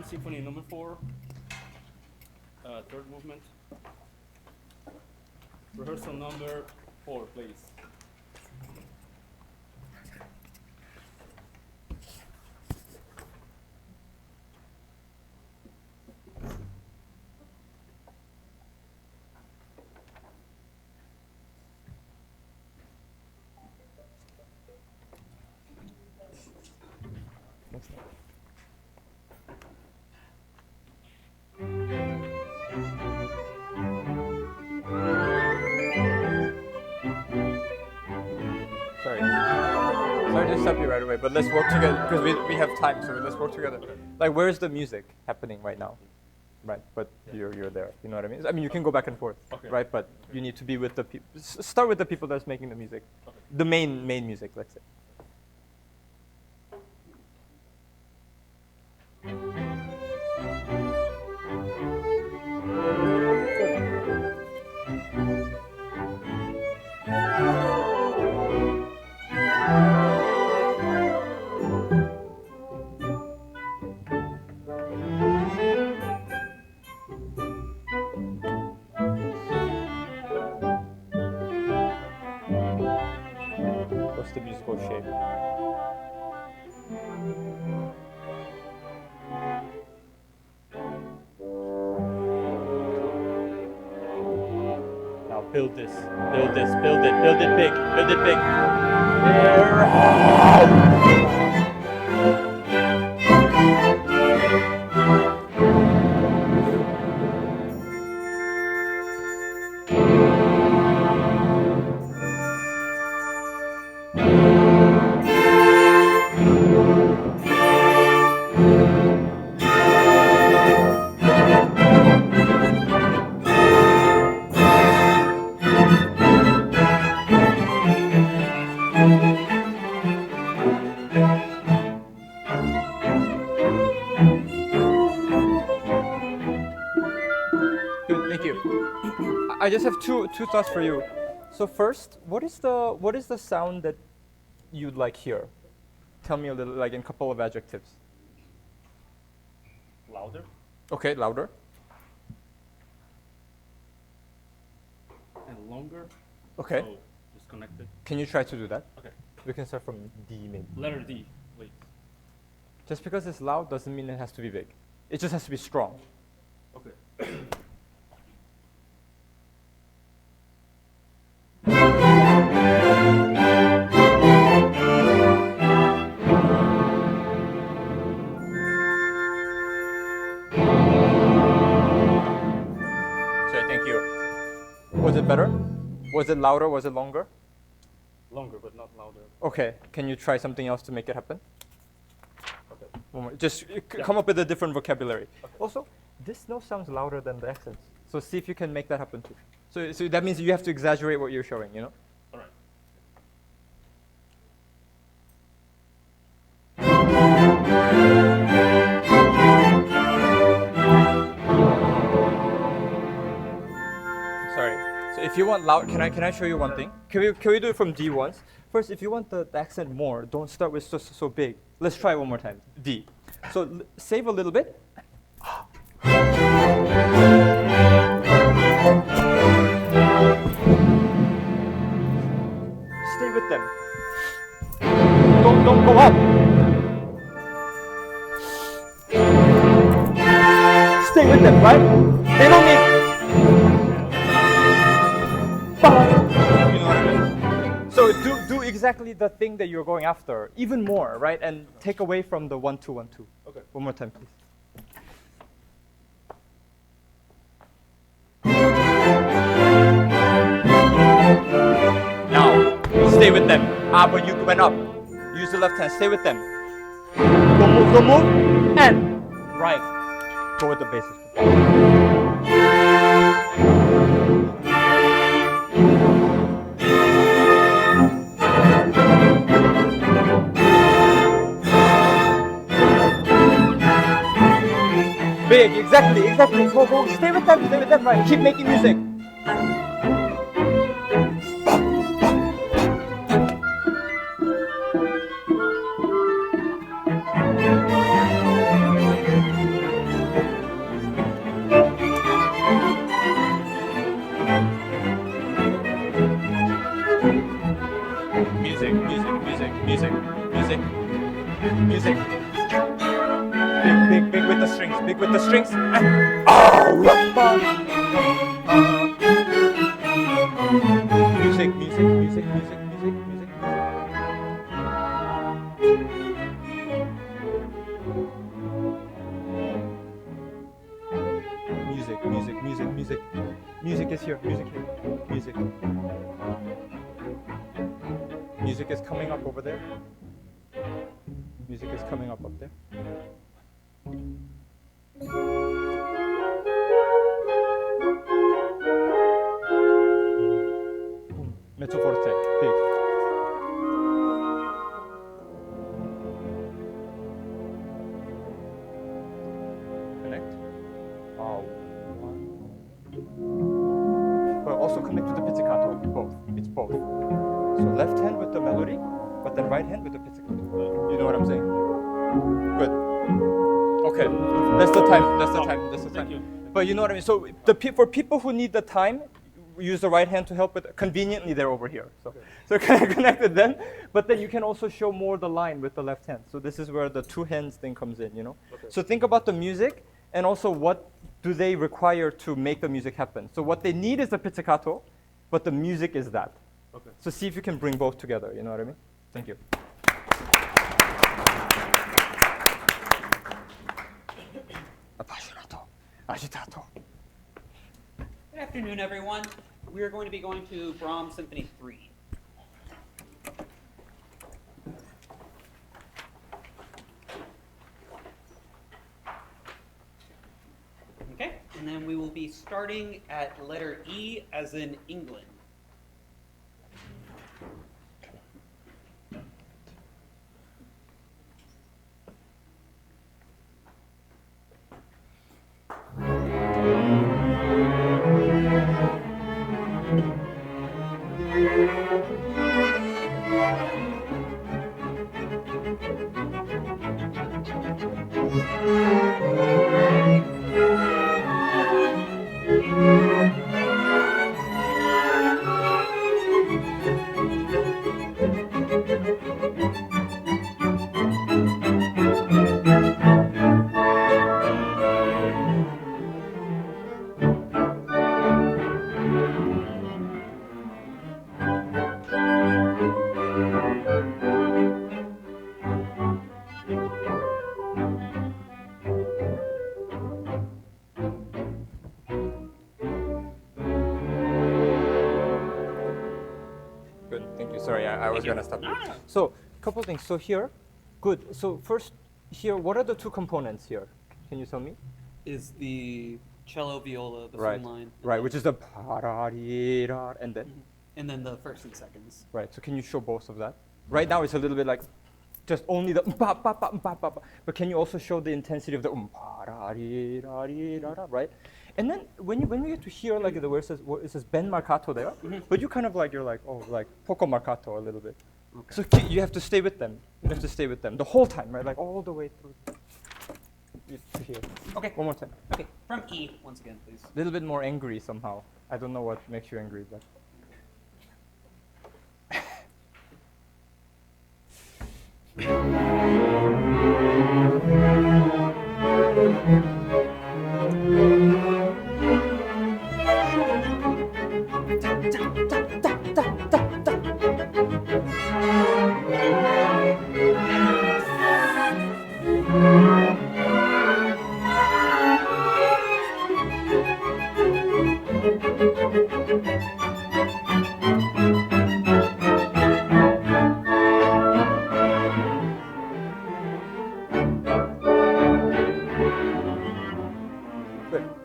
Symphony Number 4, third movement. Rehearsal number 4, please. Sorry to stop you right away, but let's work together because we have time, so let's work together. Like, where's the music happening right now? Right, but you're there. You know what I mean? I mean, you can go back and forth, right? But you need to be with the people. Start with the people that's making the music, the main music, let's say. What's the musical shape? Now build this, build it big, build it big. I just have two thoughts for you. So first, what is the sound that you'd like here? Tell me a little, like in a couple of adjectives. Louder. Okay, louder. And longer. Okay. So disconnected. Can you try to do that? Okay. We can start from D maybe. Letter D, please. Just because it's loud doesn't mean it has to be big. It just has to be strong. Okay. Was it better? Was it louder? Was it longer? Longer, but not louder. Okay. Can you try something else to make it happen? Okay. One more. Just come up with a different vocabulary. Okay. Also, this note sounds louder than the accents. So see if you can make that happen too. So that means you have to exaggerate what you're showing, you know? All right. If you want loud, can I show you one thing? Can we do it from D once? First, if you want the accent more, don't start with so big. Let's try one more time. D. So save a little bit. Stay with them. Don't go up. Stay with them, right? They don't need. You know what I mean? So do exactly the thing that you're going after, even more, right? And take away from the 1 2 1 2. Okay. One more time, please. Now stay with them. But you went up. Use the left hand. Stay with them. Don't move, and right. Go with the basis. Big, exactly. Go, stay with them, right? Keep making music. music. Big with the strings, big with the strings. Music. Music is here, music here, music. Music is coming up over there. Music is coming up there. Mezzo forte, big. Connect. But also connect to the pizzicato, both. It's both. So left hand with the melody, but then right hand with the pizzicato. You know what I'm saying? Good. Okay, that's the time. Thank you. But you know what I mean. So for people who need the time, use the right hand to help with. Conveniently, they're over here. So connect with them. But then you can also show more the line with the left hand. So this is where the two hands thing comes in. You know. Okay. So think about the music and also what do they require to make the music happen. So what they need is the pizzicato, but the music is that. Okay. So see if you can bring both together. You know what I mean? Thank you. Appassionato, agitato. Good afternoon, everyone. We are going to be going to Brahms Symphony 3. Okay, and then we will be starting at letter E as in England. Sorry, I was going to stop you. No. So, a couple things. So here, good. So first, here, what are the two components here? Can you tell me? Is the cello, viola, the Right, phone line. right, which is the pa-ra-dee-ra, and then? And then the first and seconds. Right, so can you show both of that? Right now it's a little bit like just only the pa-pa-pa-pa-pa-pa. But can you also show the intensity of the pa-ra-dee-ra-dee-ra-ra, right? And then when you get to hear like the where it says ben marcato there, but you kind of like, you're like, oh, like poco marcato a little bit. Okay. So you have to stay with them. You have to stay with them the whole time, right? Like all the way through to here. Okay. One more time. Okay, from E once again, please. A little bit more angry somehow. I don't know what makes you angry, but.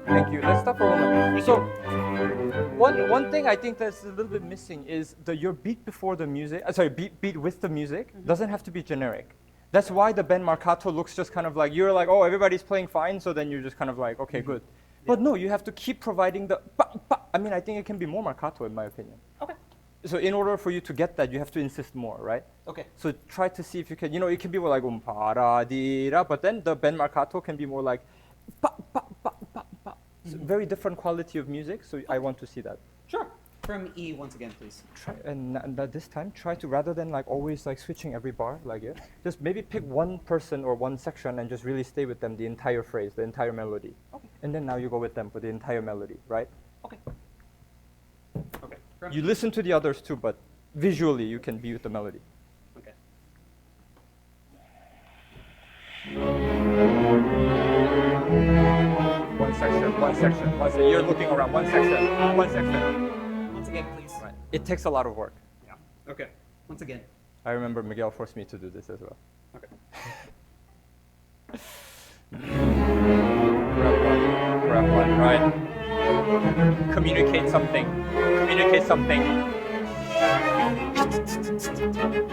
Thank you. Let's stop for a moment. So, one thing I think that's a little bit missing is your beat before the music. Beat with the music doesn't have to be generic. That's why the ben marcato looks just kind of like you're like, oh, everybody's playing fine, so then you're just kind of like, okay, good. But no, you have to keep providing the. I mean, I think it can be more marcato in my opinion. Okay. So in order for you to get that, you have to insist more, right? Okay. So try to see if you can. It can be more like pa-ra-dee-ra, but then the ben marcato can be more like pa. It's a very different quality of music, so I want to see that. Sure. from E once again, please. Try, and this time, try to, rather than like always like switching every bar, like it, just maybe pick one person or one section and just really stay with them the entire phrase, the entire melody. Okay. And then now you go with them for the entire melody, right? Okay. Okay. From You listen to the others too, but visually you can be with the melody. Okay. One section, one section, one section. You're looking around, one section, one section. Once again, please. Right. It takes a lot of work. Yeah. Okay. Once again. I remember Miguel forced me to do this as well. Okay. Grab one, right? Communicate something. Communicate something.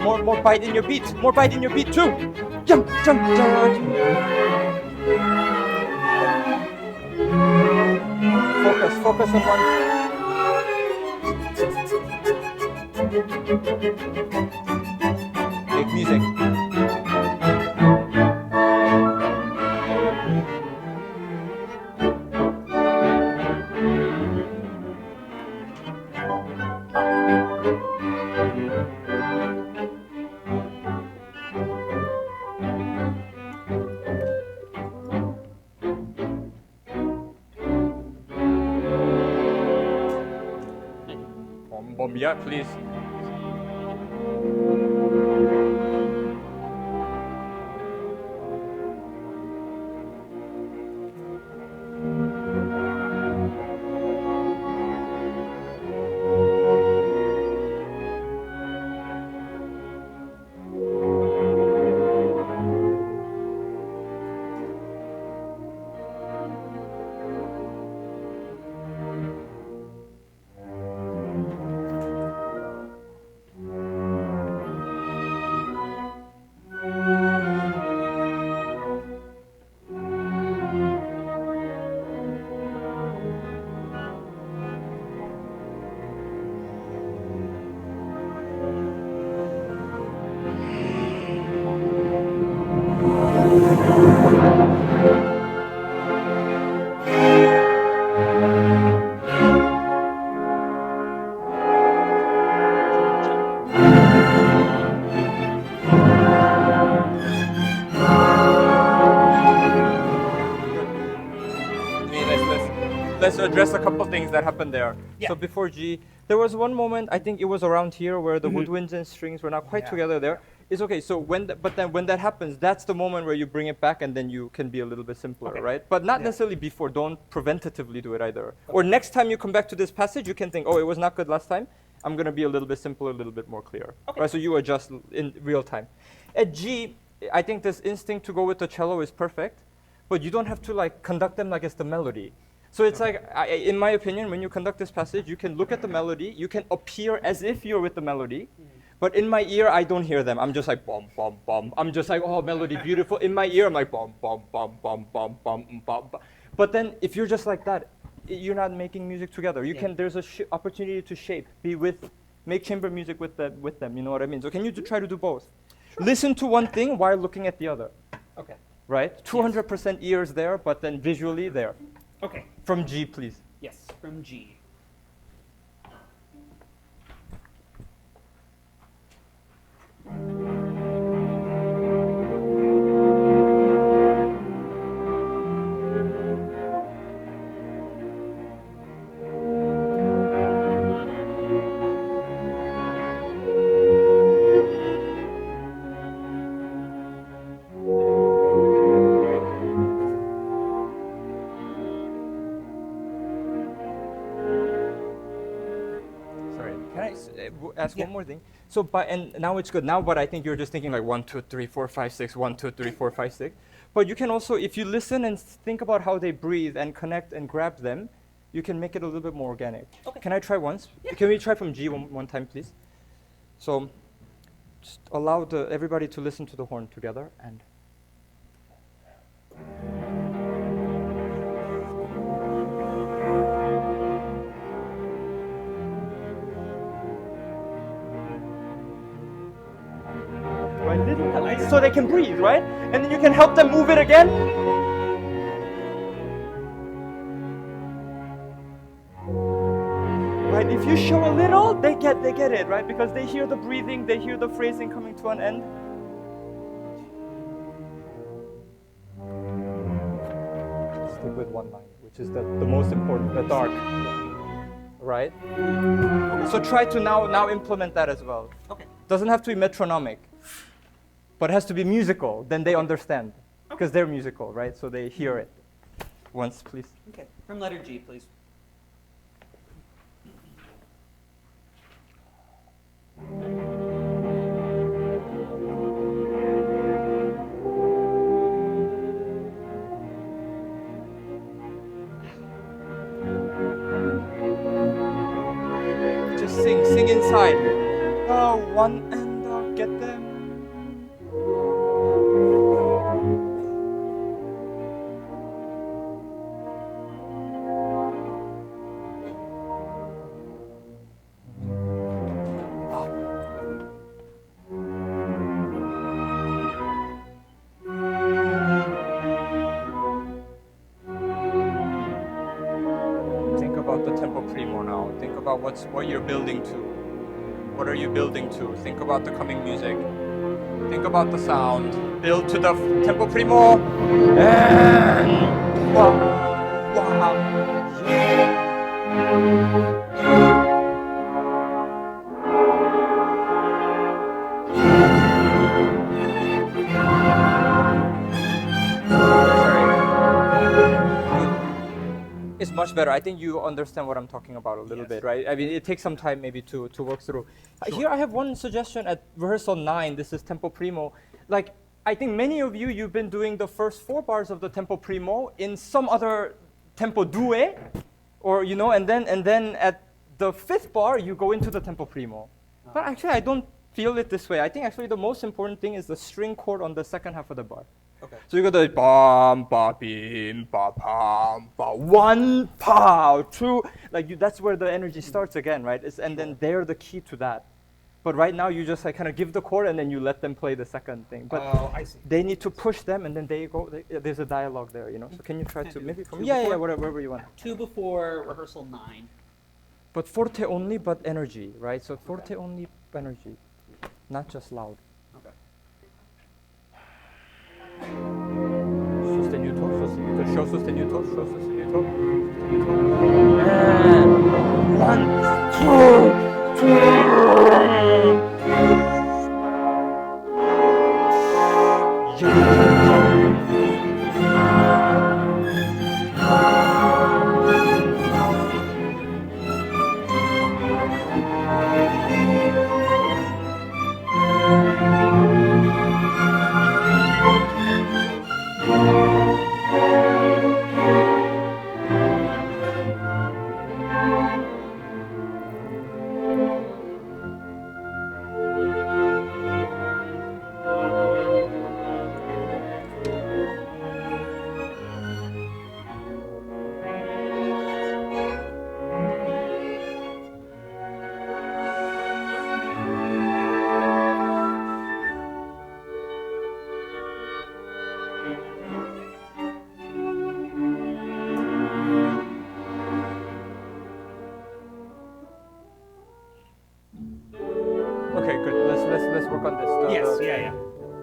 More bite in your beat. More bite in your beat too. Jump, jump, jump. Focus on one. Make music. Yeah, please. Let's address a couple things that happened there. Yeah. So before G, there was one moment, I think it was around here, where the woodwinds and strings were not quite together there. It's okay, so but then when that happens, that's the moment where you bring it back and then you can be a little bit simpler, right? But not necessarily before, don't preventatively do it either. Or next time you come back to this passage, you can think, oh, it was not good last time. I'm gonna be a little bit simpler, a little bit more clear. Right, so you adjust in real time. At G, I think this instinct to go with the cello is perfect, but you don't have to like conduct them like it's the melody. So it's like, in my opinion, when you conduct this passage, you can look at the melody, you can appear as if you're with the melody, but in my ear, I don't hear them. I'm just like, bum, bum, bum. I'm just like, oh, melody, beautiful. In my ear, I'm like, bum, bum, bum, bum, bum, bum, bum. But then if you're just like that, you're not making music together. You can, there's a opportunity to shape, make chamber music with them, you know what I mean? So can you try to do both? Sure. Listen to one thing while looking at the other. Okay. Right? 200% ears there, but then visually there. Okay. From G, please. Yes, from G. Ask one more thing. So, and now it's good. Now, but I think you're just thinking like 1, 2, 3, 4, 5, 6, 1, 2, 3, 4, 5, 6. But you can also, if you listen and think about how they breathe and connect and grab them, you can make it a little bit more organic. Okay. Can I try once? Yeah. Can we try from G one time, please? So, just allow everybody to listen to the horn together and. Right, so they can breathe, right? And then you can help them move it again. Right, if you show a little, they get it, right? Because they hear the breathing, they hear the phrasing coming to an end. Stick with one line, which is the most important, the dark, right? So try to now implement that as well. Okay. Doesn't have to be metronomic, but it has to be musical. Then they understand, because they're musical, right? So they hear it. Once, please. Okay. From letter G, please. Just sing inside. One and I'll get them. Think about the tempo primo now. Think about what you're building to. What are you building to? Think about the coming music. Think about the sound. Build to the tempo primo. And wow. It's much better. I think you understand what I'm talking about a little bit, right? I mean, it takes some time maybe to work through. Sure. Here I have one suggestion at rehearsal 9. This is tempo primo. Like, I think many of you've been doing the first 4 bars of the tempo primo in some other tempo due, or and then at the 5th bar you go into the tempo primo. But actually, I don't feel it this way. I think actually the most important thing is the string chord on the second half of the bar. Okay. So you go to bam, ba, bim, ba, pam, ba, 1, pow, 2. Like that's where the energy starts again, right? And then they're the key to that. But right now you just kind of give the chord and then you let them play the second thing. But I see. they need to push them and then they go. There's a dialogue there, So can you try to maybe from wherever you want. 2 before rehearsal 9. But forte only, but energy, right? So forte only, energy, not just loud. Okay. Sostenuto, show sostenuto. And 1, 2,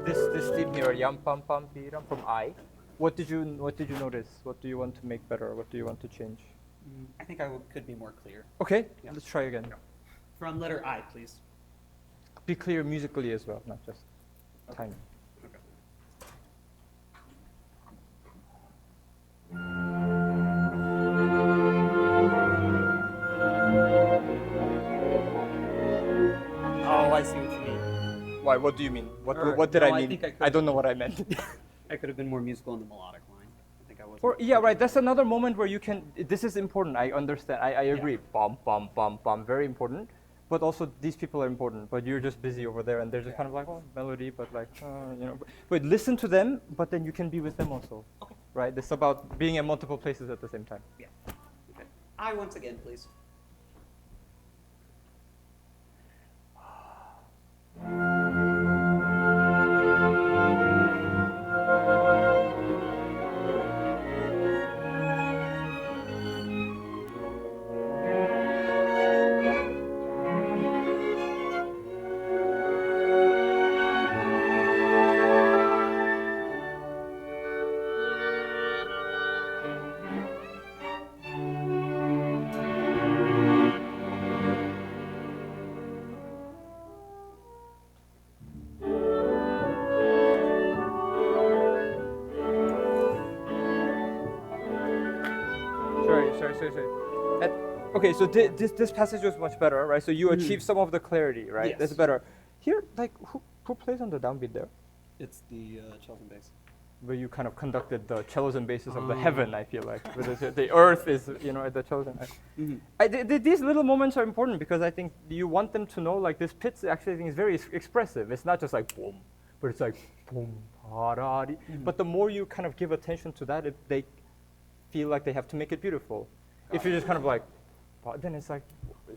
This theme here, yam pam pam piram from I. What did you notice? What do you want to make better? What do you want to change? I think could be more clear. Okay, Yeah. let's try again. From letter I, please. Be clear musically as well, not just timing. Okay. Oh, I see what you mean. Why? What do you mean? Or- What did no, I I mean? think I I don't know what I meant. I could have been more musical in the melodic line. I think I was. Yeah, right. That's another moment where you can. This is important. I understand. I agree. Bum bum bum bum. Very important. But also these people are important. But you're just busy over there, and they're just kind of like, oh, melody, but like, But listen to them, but then you can be with them also. Okay. Right. It's about being in multiple places at the same time. Yeah. Okay. I once again, please. okay, so this passage was much better, right? So you achieve some of the clarity, right? Yes. That's better. Here, like, who plays on the downbeat there? It's the cellos and bass. Where you kind of conducted the cellos and basses of the heaven, I feel like. Where the earth is, at the cellos and these little moments are important because I think you want them to know, like, this pitch actually I think is very expressive. It's not just like boom, but it's like boom, da-da-dee. But the more you kind of give attention to that, they feel like they have to make it beautiful. If you're just kind of like, then it's like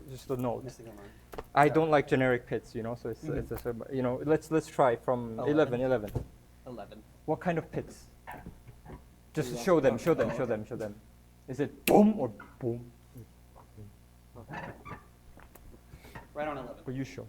just a note. Missing a line. I don't like generic pits, so it's let's try from 11. 11. What kind of pits? Just show them. Is it boom or boom? Right on 11. Or you show.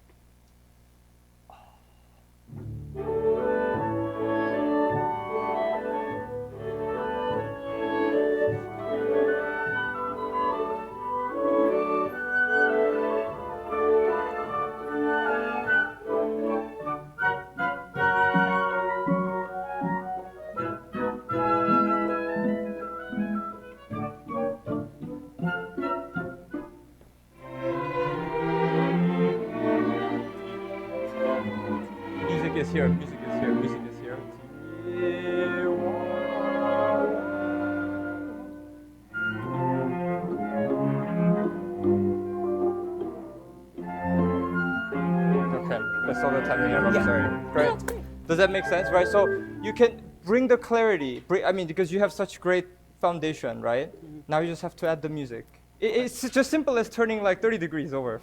Music is here. Okay, that's all the time we have. I'm sorry. Great. Does that make sense, right? So you can bring the clarity. Because you have such great foundation, right? Now you just have to add the music. It's just simple as turning like 30 degrees over,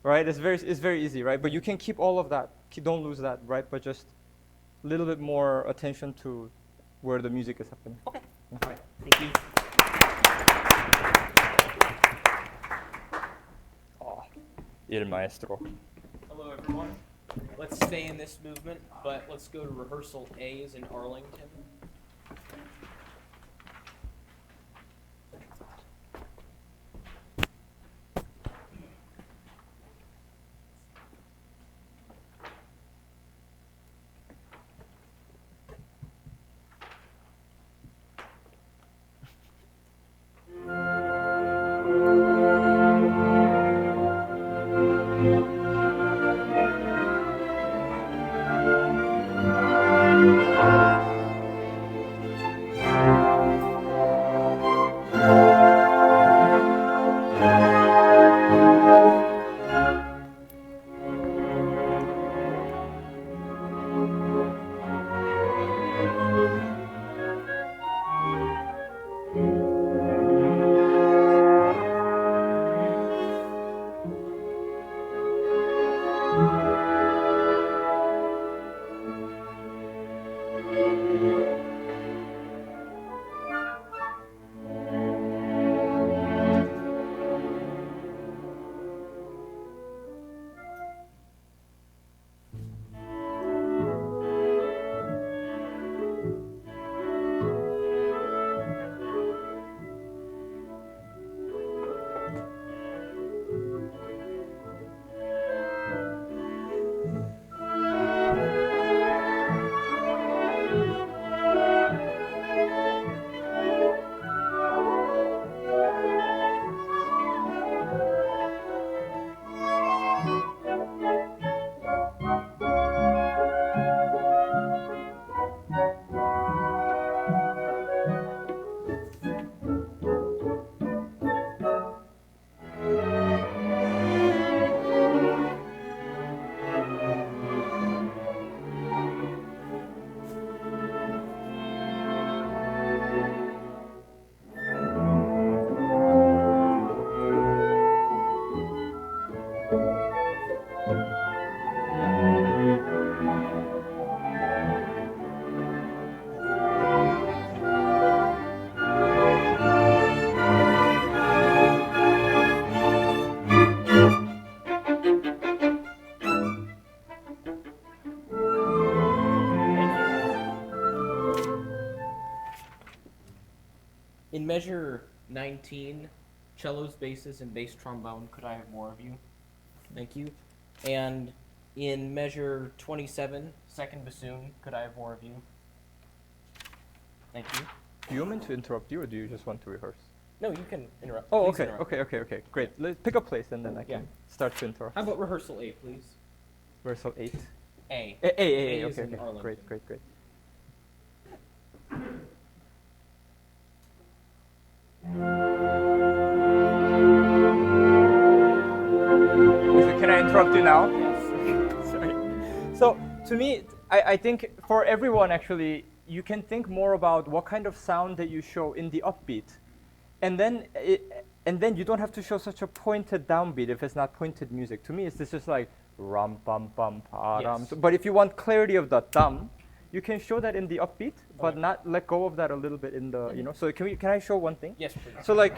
right? It's very easy, right? But you can keep all of that. Don't lose that, right? But just a little bit more attention to where the music is happening. Okay. All right. Thank you. Oh, Il Maestro. Hello, everyone. Let's stay in this movement, but let's go to rehearsal A's in Arlington. In measure 19, cellos, basses, and bass trombone, could I have more of you? Thank you. And in measure 27, second bassoon, could I have more of you? Thank you. Do you want me to interrupt you, or do you just want to rehearse? No, you can interrupt. Oh, Please okay, interrupt. okay. Great. Let's pick a place and then I can Yeah. start to intro. How about rehearsal A, please? Rehearsal 8. A. A, A is okay, in okay. Arlington. Great. So can I interrupt you now? Yes. Sorry. So to me, I think for everyone actually, you can think more about what kind of sound that you show in the upbeat, and then you don't have to show such a pointed downbeat if it's not pointed music. To me, it's just like ram pam pam pa ram. Yes. So, but if you want clarity of the dum, you can show that in the upbeat, but Okay. not let go of that a little bit in the So can I show one thing? Yes, please. So like,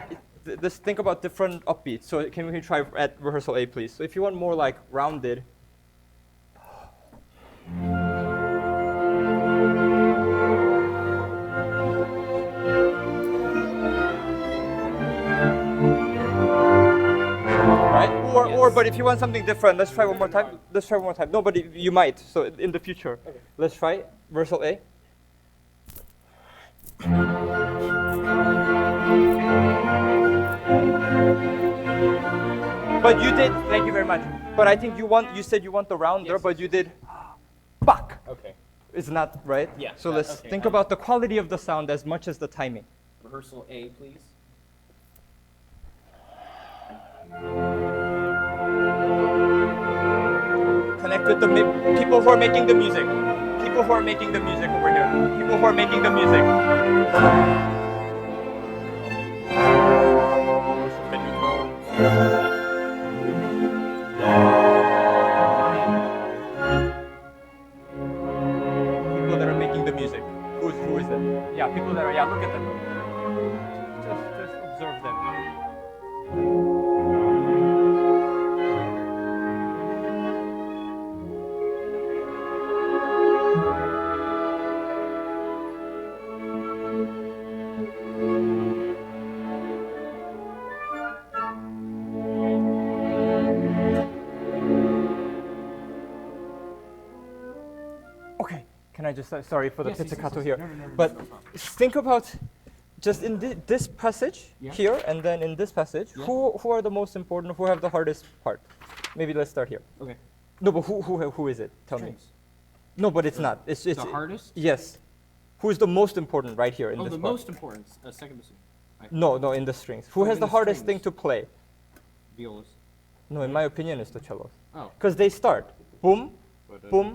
let's think about different upbeats. So can we try at rehearsal A, please? So if you want more like rounded. Right? Or Yes. but if you want something different, let's try one more time. Let's try one more time. No, but you might. So in the future, let's try rehearsal A. But you did. Thank you very much. But I think you said you want the rounder, Yes. but you did. Bak. Okay. It's not right. Yeah, So that- let's okay, think I- about the quality of the sound as much as the timing. Rehearsal A, please. Connect with the people who are making the music. People who are making the music over here. People who are making the music. People that are making the music. Who is it? Yeah, people that are. Yeah, look at them. Just observe them. Okay, can I just sorry for the Yes, yes, yes, pizzicato yes. here, No, no, no, but no problem. think about just in this passage Yeah. here and then in this passage, Yeah. who are the most important? Who have the hardest part? Maybe let's start here. Okay. No, but who is it? Tell me. Strings. No, but it's not. It's The hardest? Yes. Who is the most important right here in Oh, this the part? most important. Second bassoon. No, in the strings. Who Oh, has in the the hardest thing strings. to play? Violas. No, in my opinion, it's the cellos. Oh. Because they start boom, boom,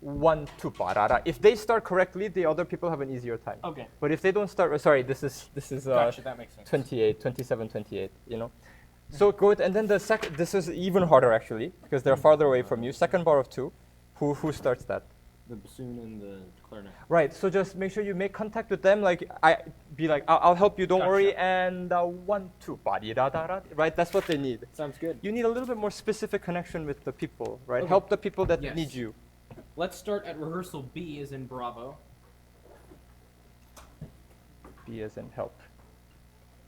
1, 2, ba-da-da. If they start correctly, the other people have an easier time. Okay. But if they don't start, sorry, this is Gotcha, that makes sense. 28, 27, 28, you know. So good, and then the second, this is even harder actually, because they're farther away from you. Second bar of 2, who starts that? The bassoon and the clarinet. Right, so just make sure you make contact with them, like, I'll help you, don't Gotcha. worry, and 1, 2, ba-di-da-da-da, right, that's what they need. Sounds good. You need a little bit more specific connection with the people, right? Okay. Help the people that Yes. need you. Let's start at rehearsal B as in Bravo. B as in help.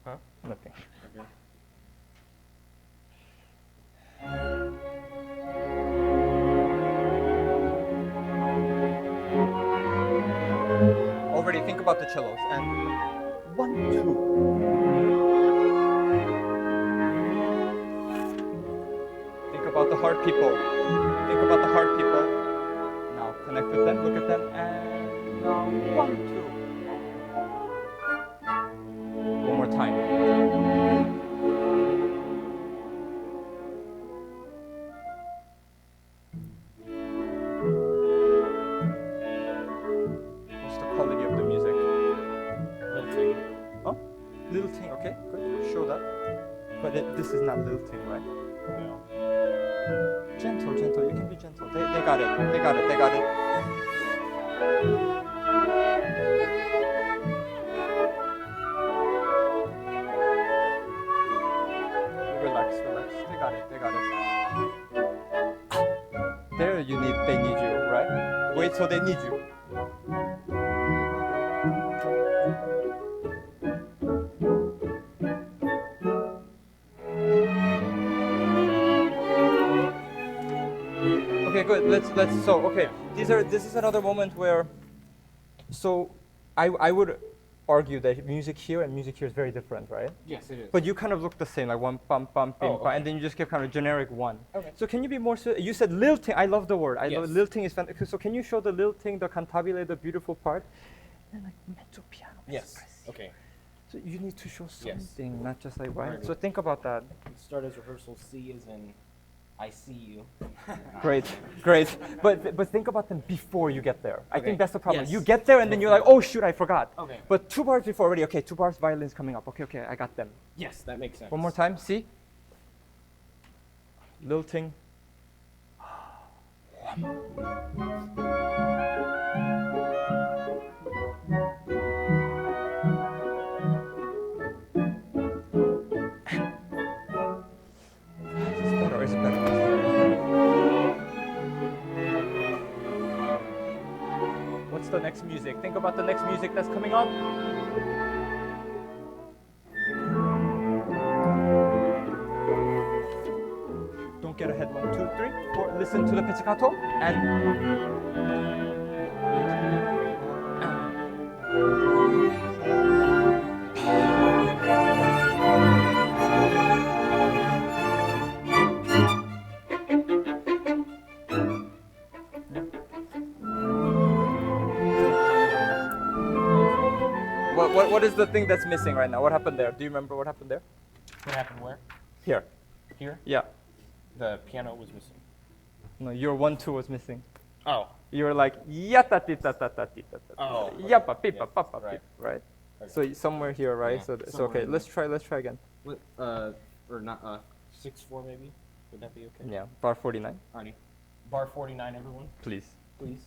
Huh? Nothing. Okay. Already think about the cellos and 1, 2. Think about the hard people. Think about the hard people. Now connect with them, look at them, and now 1, 2. One more time. What's the quality of the music? Lilting. Oh, little thing. Okay, good. Show that. But this is not little thing, right? No. Gentle. You can be gentle. They got it. They got it. Relax. They got it. There they need you, right? Wait till they need you. Okay, good. Let's so okay. This is another moment where so I would argue that music here and music here is very different, right? Yes, it is. But you kind of look the same, like one bum bum bim Oh, bum, okay. and then you just give kind of generic one. Okay. So can you be more? You said lilting. I love the word. I love Yes. lilting is fantastic. So can you show the lilting, the cantabile, the beautiful part, and like mezzo piano? Yes. Okay. So you need to show Yes. something, not just like right. Right. So think about that. Start as rehearsal. C as in, I see you. Great, great. But think about them before you get there. I Okay. think that's the problem. Yes. You get there and then you're like, oh shoot, I forgot. Okay. But 2 bars before already. Okay, 2 bars, violins coming up. Okay, I got them. Yes, that makes sense. One more time. See. Lilting. Is it better? What's the next music? Think about the next music that's coming up. Don't get ahead. 1, 2, 3, 4. Listen to the pizzicato and. What is the thing that's missing right now? What happened there? Do you remember what happened there? What happened where? Here. Here? Yeah. The piano was missing. No, your 1, 2 was missing. Oh. You were like yata tita tata tita tata. Oh. Yapa pipa Yes, papa right. pip, right? Okay. So somewhere here, right? Yeah, So so somewhere okay, in let's try again. What, or not, 6/4 maybe? Would that be okay? Yeah, bar 49, Alrighty. Bar 49, everyone, please. please.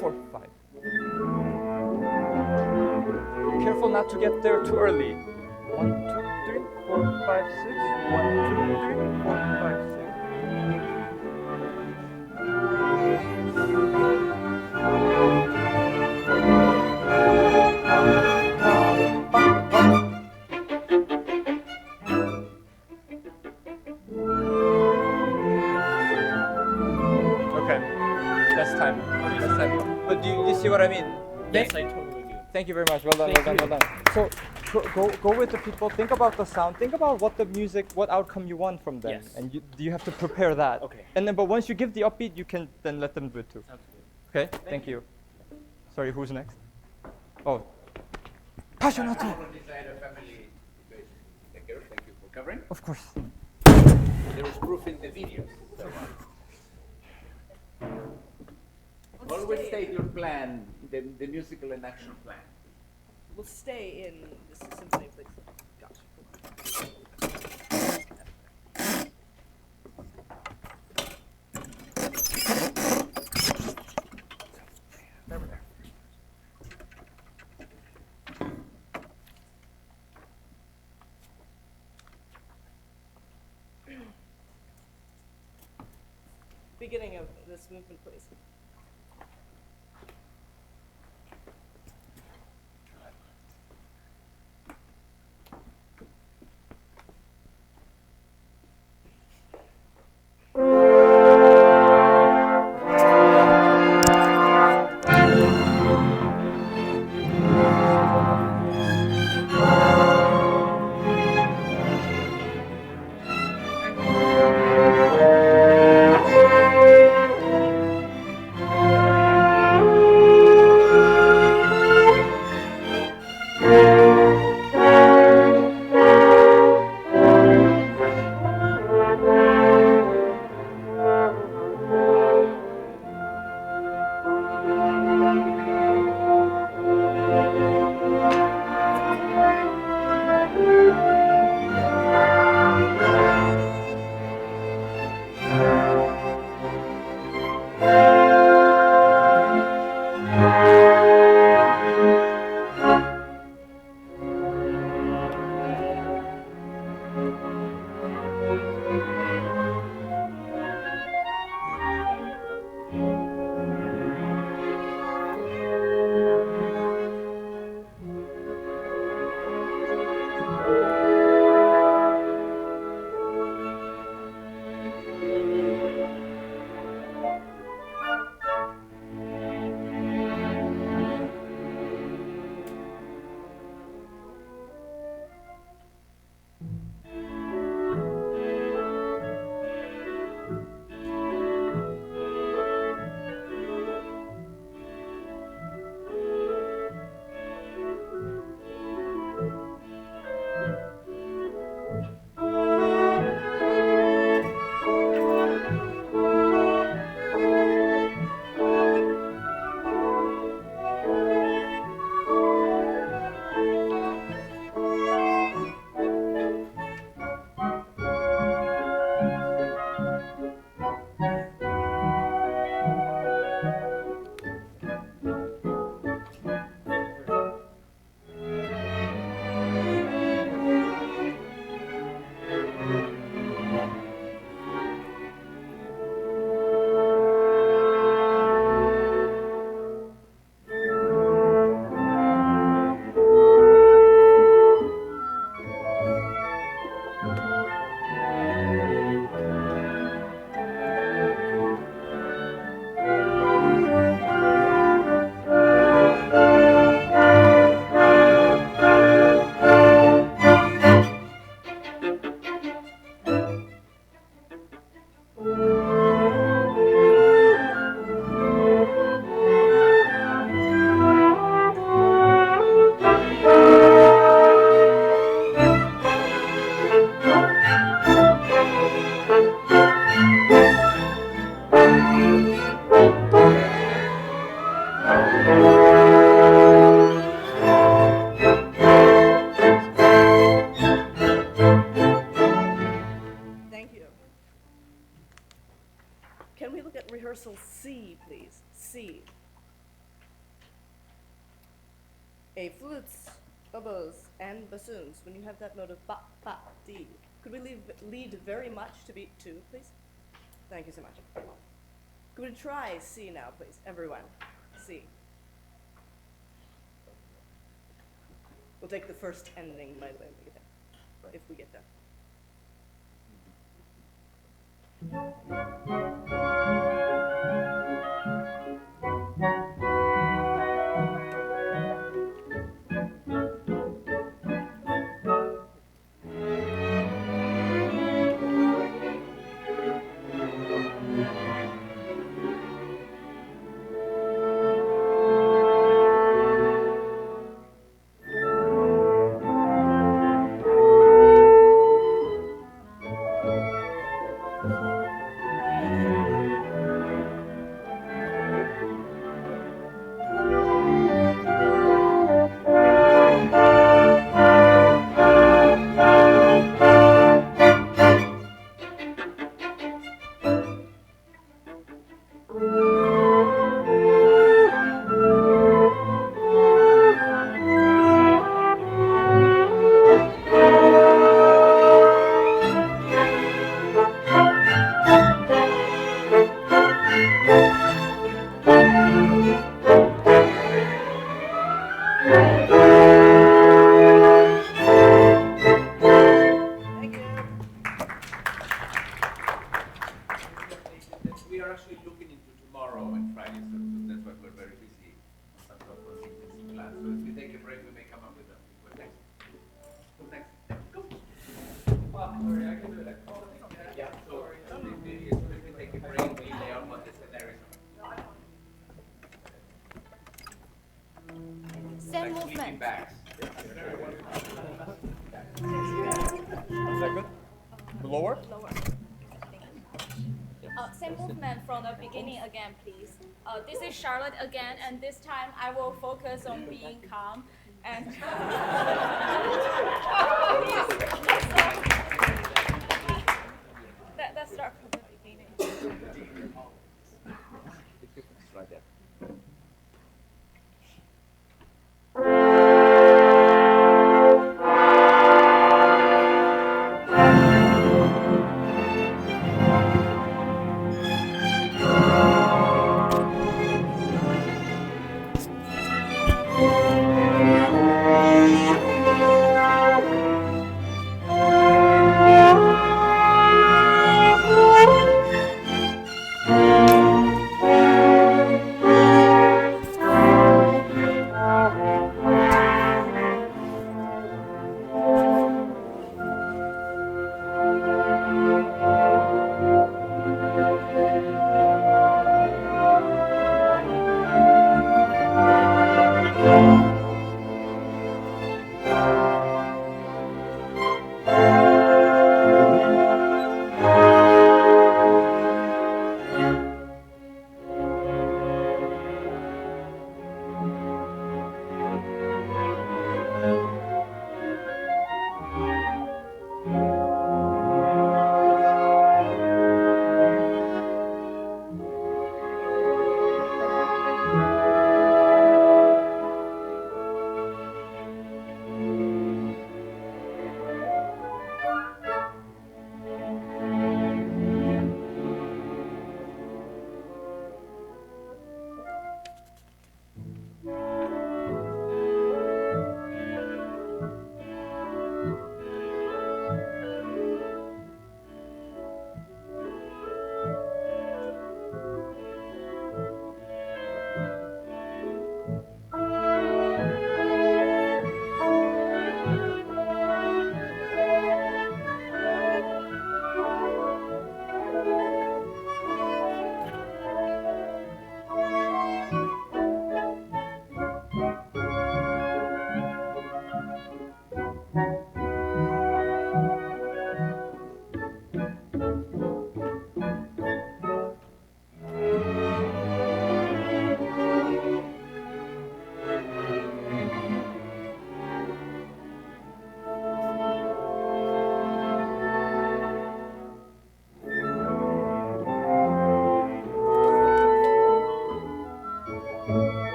Four, 5. Careful not to get there too early. 1, 2, 3, 4, 5, 6. 1, 2, 3, 4, 5, 6. Okay, that's time. That's time. But do you see what I mean? Yes, I totally do. Thank you very much. Well done, Thank well done. So go with the people. Think about the sound. Think about what the music, what outcome you want from them, Yes. and you have to prepare that. Okay. And then, but once you give the upbeat, you can then let them do it too. Sounds good. Okay. Thank you. Sorry, who's next? Oh, Passionato. Designer family take care. Thank you for covering. Of course. There is proof in the videos. So, always state your plan, the musical and action plan. We'll stay in the symphony, please. Gotcha. Beginning of this movement, please. a flutes, oboes, and bassoons. When you have that note of ba, ba, D, could we lead very much to beat 2, please? Thank you so much. Could we try C now, please? Everyone, C. We'll take the first ending by the way we get there, if we get there. We are actually looking into tomorrow and Friday, so that's why we're very busy on some of those contingency plans. So if we take a break, we may come up with them. Who's next? Who's next? Go. Sorry, I can do that. Yeah, so as soon as we take a break, we lay out what the scenarios are. Same Like sleeping movement. bags. Is that good? Lower? Lower. Same movement from the beginning again, please. This is Charlotte again, and this time I will focus on being calm and. Let's start from the beginning. Right there.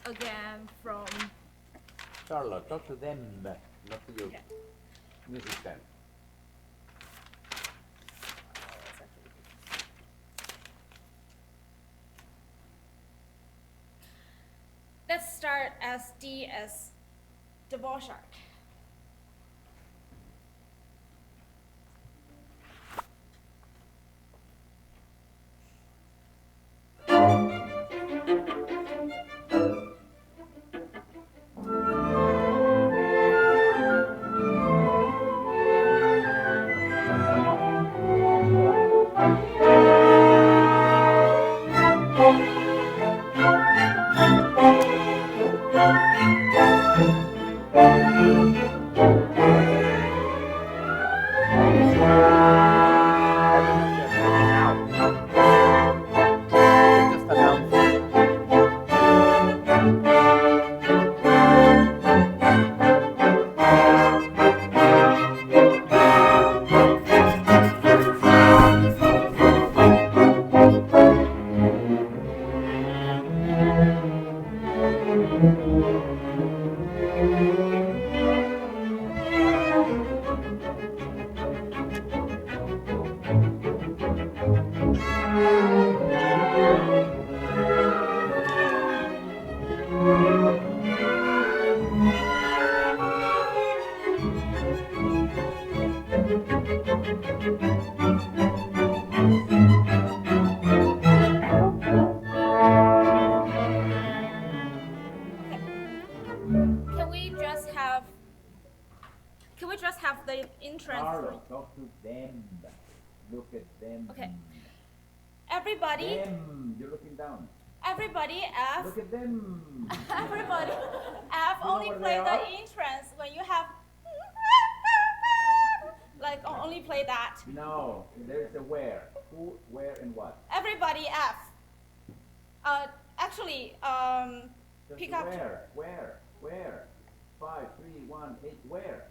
again from. Charlotte, talk to them, not to your Okay. music stand. Let's start as D as Dvorak. Just announce. Can we just have? Can we just have the entrance? Charlotte, talk to them. Look at them. Okay. Everybody, Them. You're looking down. everybody F. Look at them. Everybody F You know only where play they the are? entrance when you have. Like only play that. No, there's a where. Who, where, and what. Everybody F. Actually, Just pick up. where? 5, 3, 1, 8, where?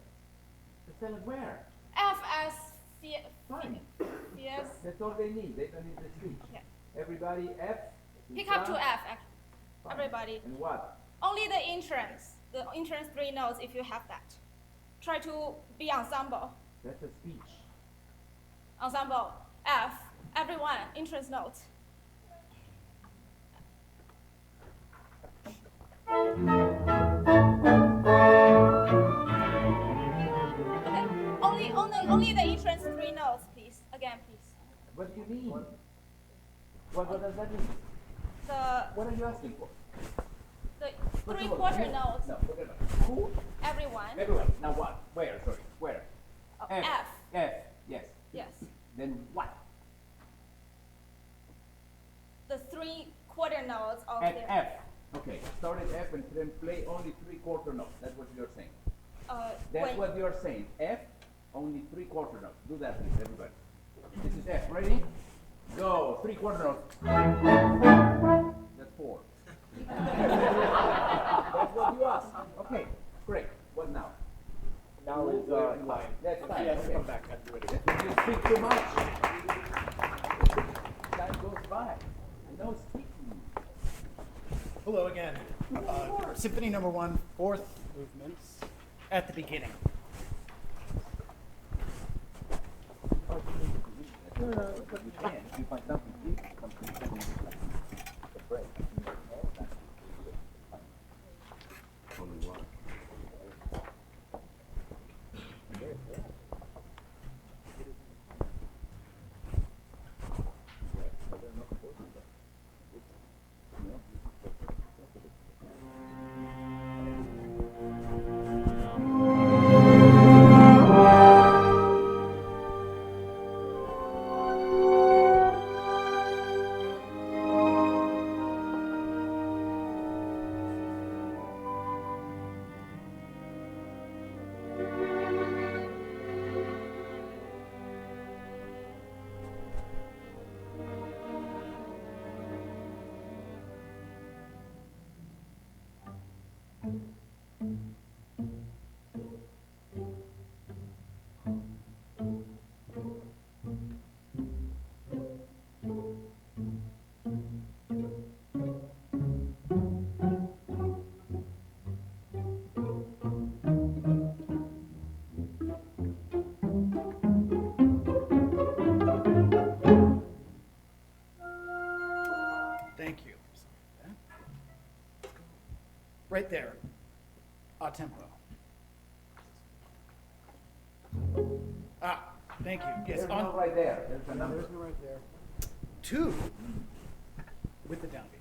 Just tell it where. F as Fine. yes. That's all they need. They don't need the speech. Yeah. Everybody, F. Pick up to Fine. F. Everybody. And what? Only the entrance. The entrance 3 notes if you have that. Try to be ensemble. That's a speech. Ensemble. F. Everyone. Entrance notes. Okay. Only the entrance 3 notes, please. Again, please. What do you mean? What does that mean? The What are you asking for? the First of all, 3/4 who? notes. No, forget about it. Who? Everyone. Everyone. Now what? Where? Sorry. Where? Oh, F. F. F. Yes. Yes. Then what? The 3/4 notes of At the F. Okay. Start at F and then play only 3/4 notes. That's what you're saying. That's when- what you're saying. F, only 3/4 notes. Do that, please, everybody. This is F. Ready? Go. 3/4 notes. That's 4. That's what you asked. Okay. Great. What now? Now is line. That's fine. Yes, Okay. come back and do it again. If you speak too much, time goes by. No speaking. Hello again. Symphony number 1, 4th movement at the beginning. But you can. If you find something deep, something a break. Only one. Right there. A tempo. Ah, thank you. Yes, There's on no right there. There's a number. There's no right there. 2 with the downbeat.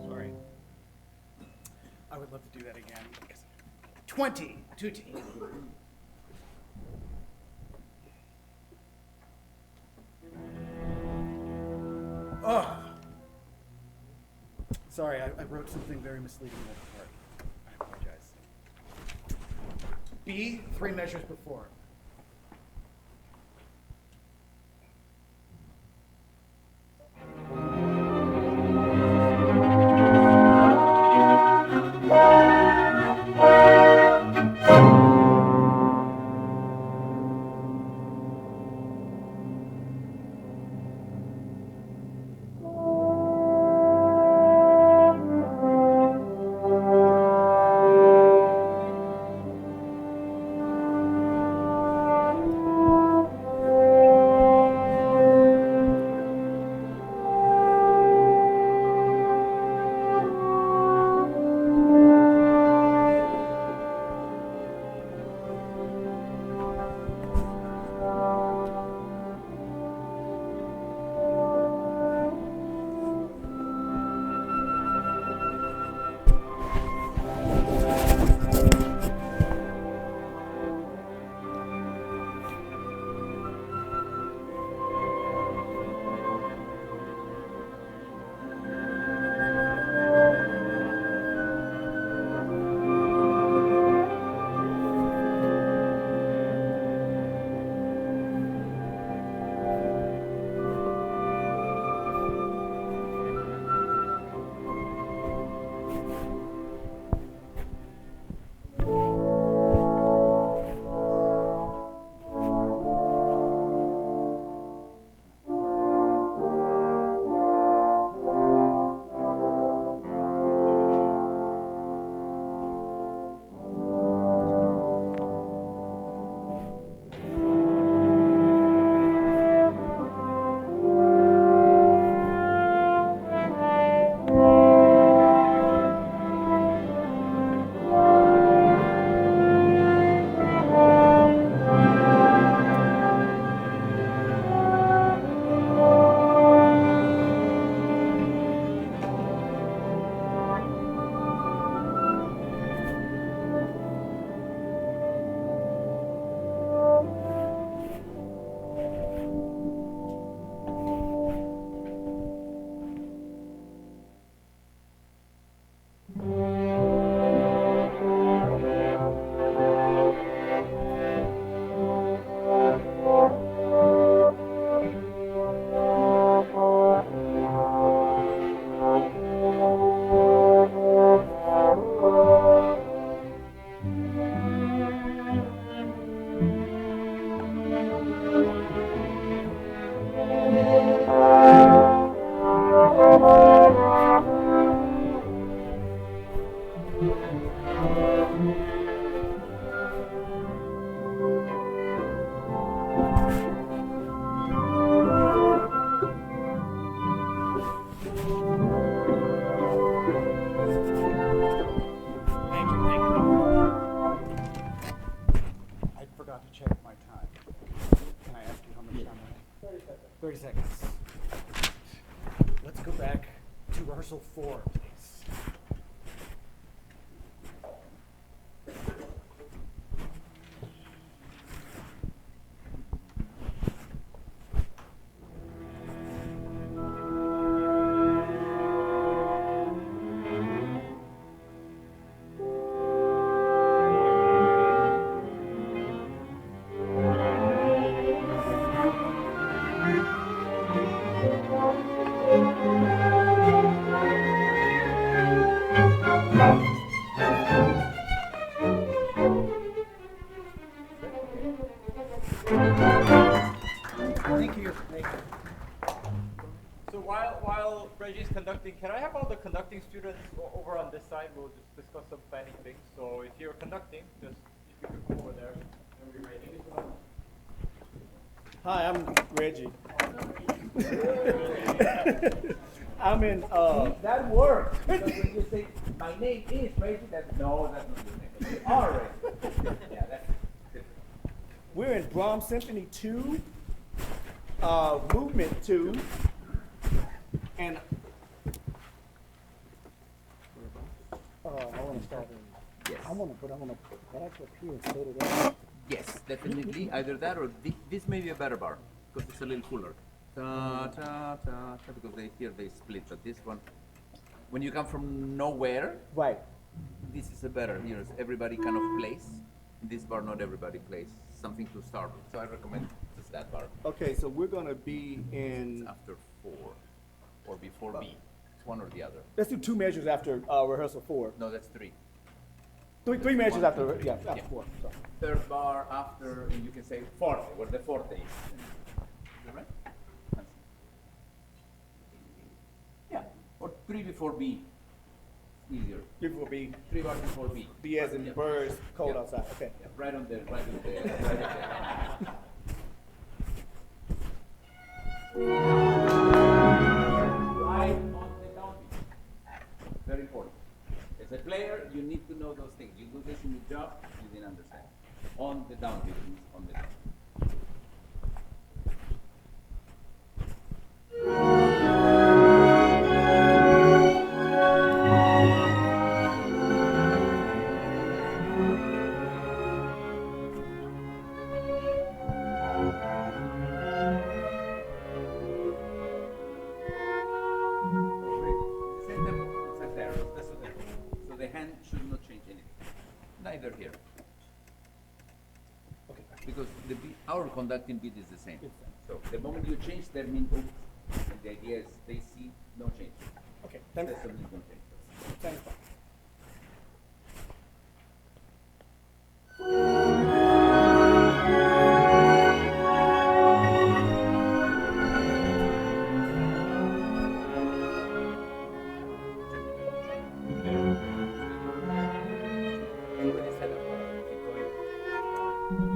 Sorry. I would love to do that again. 20, tutti. Oh. Sorry, I wrote something very misleading in that part. I apologize. B, 3 measures before. 30 seconds. Let's go back to rehearsal 4, please. Thank you. Thank you. So while Reggie's conducting, can I have all the conducting students over on this side? We'll just discuss some planning things. So if you're conducting, just if you could come over there, and we're ready. Hi, I'm Reggie. I'm in. That works. Because when you say, my name is Reggie, that's no, that's not your name. All right. Yeah, that's different. We're in Brahms Symphony 2, Movement 2, and I want to start. Yes. I want to put back up here and set it up. Yes, definitely. Either that or this may be a better bar because it's a little cooler. Ta ta ta ta. Because they split, but this one, when you come from nowhere, Right. this is a better. You know, everybody kind of plays. In this bar, not everybody plays. Something to start with. So I recommend just that bar. Okay, so we're gonna be It's in. after 4 or before B. It's one or the other. Let's do 2 measures after rehearsal 4. No, that's 3. Three measures One, after. two, Yeah, yeah. after 4. Sorry. Third bar after, and you can say forte, where the forte is. Is that right? Yeah, or 3 before B. Easier. Before B. 3 bars before B. B as in Yeah. birds, cold Yeah. outside. Okay. Yeah, right on there, right on there, right on there. Right on the downbeat. Very important. As a player, you need to know those things. You do this in your job, you didn't understand. On the downbeat means on the downbeat. It's the same tempo, it's there. That's the tempo. So the hand should not change anything. Neither here. Okay. Because the beat, our conducting beat is the same. So the moment you change, that means oops. And the idea is they see no change. Okay. Thanks. That's the no change. Thanks. Already set up. Keep going.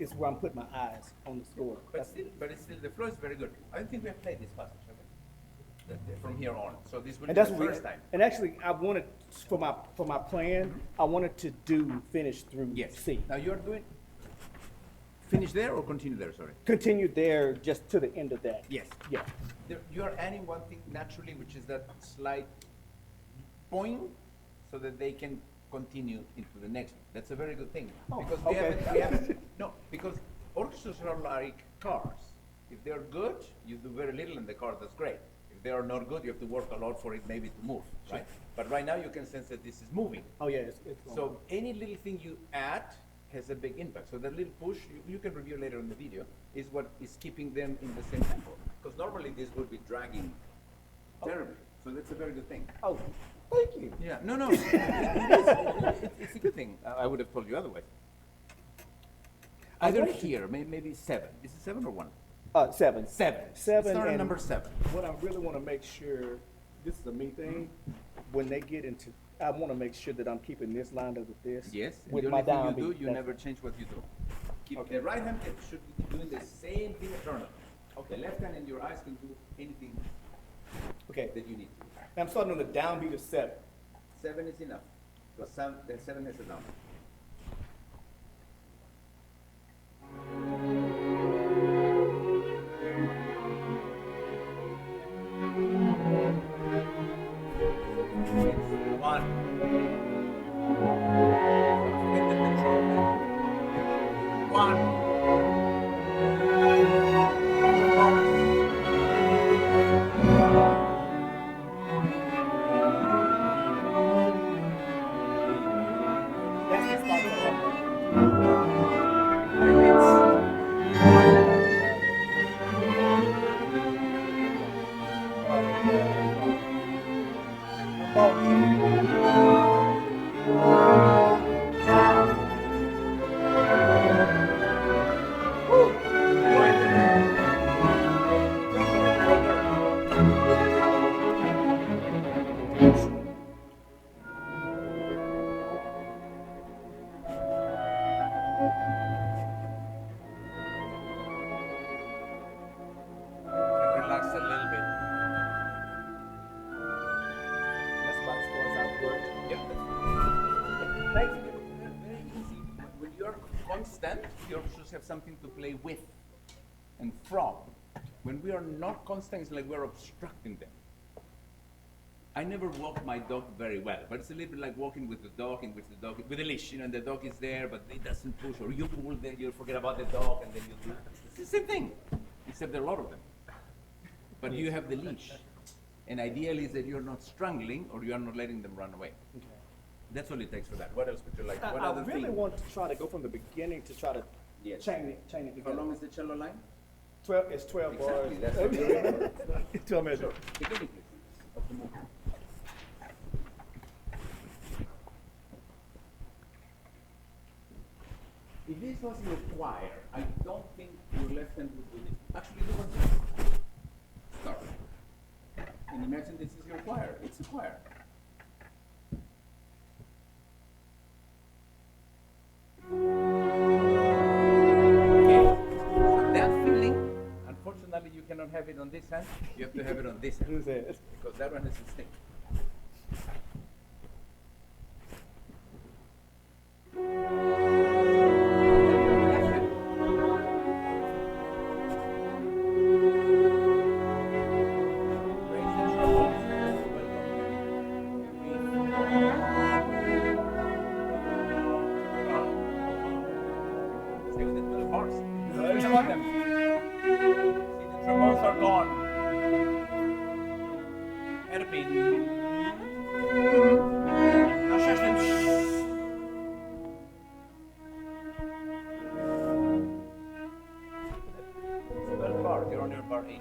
is where I'm putting my eyes on the score. But it's still, the flow is very good. I don't think we have played this passage, have we? From here on. So this will And be that's the what first time. And actually, I wanted for my plan, I wanted to do finish through Yes. C. Now you're doing, finish there or continue there, sorry? Continue there just to the end of that. Yes. Yeah. You are adding one thing naturally, which is that slight point, so that they can continue into the next one. That's a very good thing. Oh, Because okay. we haven't, no, because orchestras are like cars. If they're good, you do very little and the car does great. If they are not good, you have to work a lot for it maybe to move, right? But right now you can sense that this is moving. Oh, yeah, it's going. So any little thing you add has a big impact. So that little push, you can review later in the video, is what is keeping them in the same tempo. Because normally this would be dragging terribly. So that's a very good thing. Oh, thank you. Yeah, no, no, it's a good thing. I would have told you otherwise. Either like to- here, maybe 7. Is it 7 or 1? 7. 7. Seven Start at and- number 7. What I really want to make sure, this is a me thing, when they get into, I want to make sure that I'm keeping this lined up with this. Yes, and With the my only thing downbeat. you do, you That's- never change what you do. Keep Okay. the right hand should be doing the same thing eternally. Okay, left hand and your eyes can do anything Okay, that you need to. I'm starting on the downbeat of 7. 7 is enough. Because the 7 is a down. It's 1. Forget the control. 1. That's the spot for Relax a little bit. That's about as far as I've worked. Yeah, that's very easy. When you're constant, you also have something to play with and from. When we are not constant, it's like we're obstructing them. I never walk my dog very well, but it's a little bit like walking with the dog, in which the dog, with a leash, and the dog is there, but it doesn't push, or you pull, then you forget about the dog, and then you do. It's the same thing, except there are a lot of them. But you have the leash, and ideally is that you're not strangling, or you are not letting them run away. That's all it takes for that. What else would you like? What I other really thing? want to try to go from the beginning to try to Yes. chain it How together. long is the cello line? 12, it's 12 Exactly, bars. that's what you remember. 12 measures. Sure. Beginning, please, of the movement. If this was in a choir, I don't think your left hand would do this. Actually, do one thing. Start. And imagine this is your choir. It's a choir. Okay. So that feeling, unfortunately, you cannot have it on this hand. You have to have it on this hand. Who's that? Because that one is a stick. Stay with the 12 bars. Which one of them? See, the trombones are gone. Hairpin. Now shush them. Shh. 12 bar. You're on your bar 8.